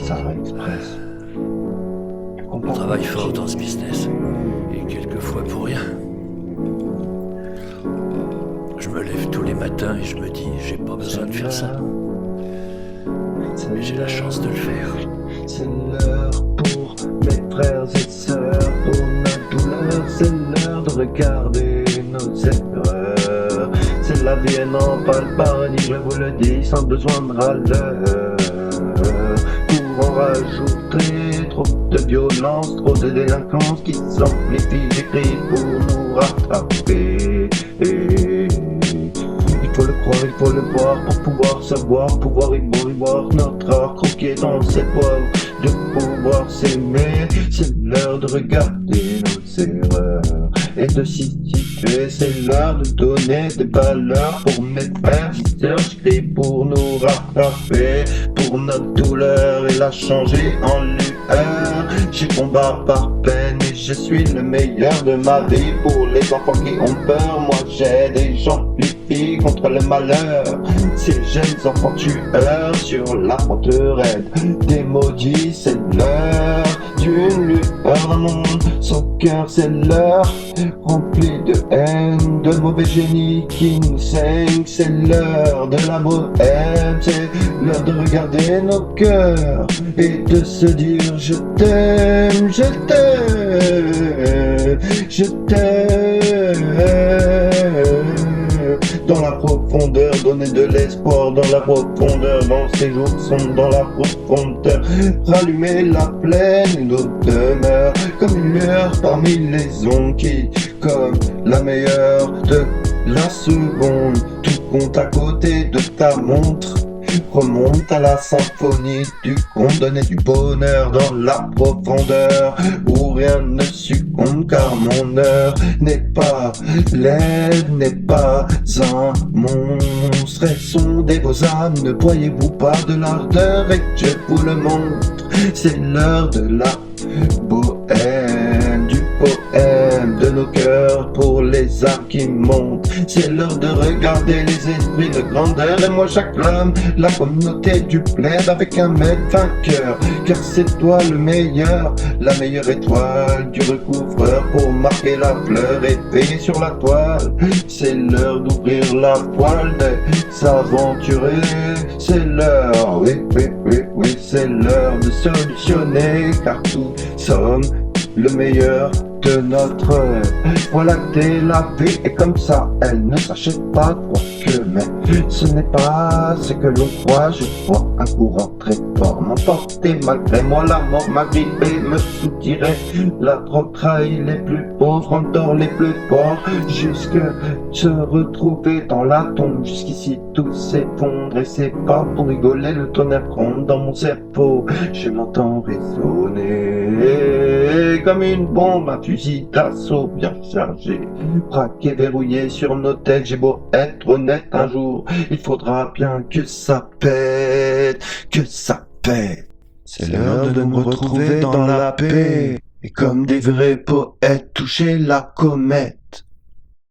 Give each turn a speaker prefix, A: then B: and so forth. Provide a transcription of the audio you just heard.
A: Sahara Express.
B: On travaille fort dans ce business, et quelquefois pour rien. Je me lève tous les matins et je me dis, j'ai pas besoin de faire ça. Mais j'ai la chance de le faire.
A: C'est l'heure pour mes frères et sœurs, pour notre douleur, c'est l'heure de regarder nos erreurs. C'est la vie et non pas le paradis, je vous le dis, sans besoin de râleur. Pour en rajouter trop de violence, trop de délinquance qui s'amplifie, j'écris pour nous rattraper. Il faut le croire, il faut le voir pour pouvoir savoir, pouvoir y boire notre art, croquer dans cette poivre, de pouvoir s'aimer. C'est l'heure de regarder nos erreurs et de s'y situer. C'est l'heure de donner des valeurs pour mes frères et sœurs. J'écris pour nous rattraper, pour notre douleur et la changer en lueur. J'ai combat par peine et je suis le meilleur de ma vie. Pour les enfants qui ont peur, moi j'ai des j'amplifie contre le malheur. Ces jeunes enfants tueurs sur la pente raide des maudits, c'est l'heure d'une lueur d'un monde sans cœur, c'est l'heure remplie de haine, de mauvais génies qui nous saignent. C'est l'heure de la bohème, c'est l'heure de regarder nos cœurs et de se dire je t'aime, je t'aime, je t'aime. Dans la profondeur, donner de l'espoir dans la profondeur, dans ces jours sombres, dans la profondeur, rallumer la plaine et nos demeures, comme une lueur parmi les ondes qui, comme la meilleure de la seconde, tout compte à côté de ta montre, remonte à la symphonie du conte, donner du bonheur dans la profondeur, où rien ne succombe car mon heure n'est pas laide, n'est pas un monstre. Elles sont des vos âmes, ne voyez-vous pas de l'ardeur et que je vous le montre. C'est l'heure de la bohème, du poème de nos cœurs pour les âmes qui montent. C'est l'heure de regarder les esprits de grandeur et moi j'acclame la communauté du plaid avec un maître vainqueur, car c'est toi le meilleur, la meilleure étoile du recouvreur pour marquer la fleur et veiller sur la toile. C'est l'heure d'ouvrir la voile des aventuriers, c'est l'heure, oui, c'est l'heure de solutionner, car tous sommes le meilleur de notre voilà t'es la vie et comme ça elle ne s'achète pas, quoique mais ce n'est pas ce que l'on croit. Je vois un courant très fort m'emporter malgré moi, la mort m'agripper, me soutirer, la drogue trahit les plus pauvres, endort les plus forts, jusque se retrouver dans la tombe. Jusqu'ici tout s'effondre et c'est pas pour rigoler, le tonnerre gronde dans mon cerveau, je m'entends résonner comme une bombe, un fusil d'assaut bien chargé, braqué, verrouillé sur nos têtes. J'ai beau être honnête, un jour il faudra bien que ça pète, que ça pète. C'est l'heure de me retrouver dans la paix et comme des vrais poètes toucher la comète.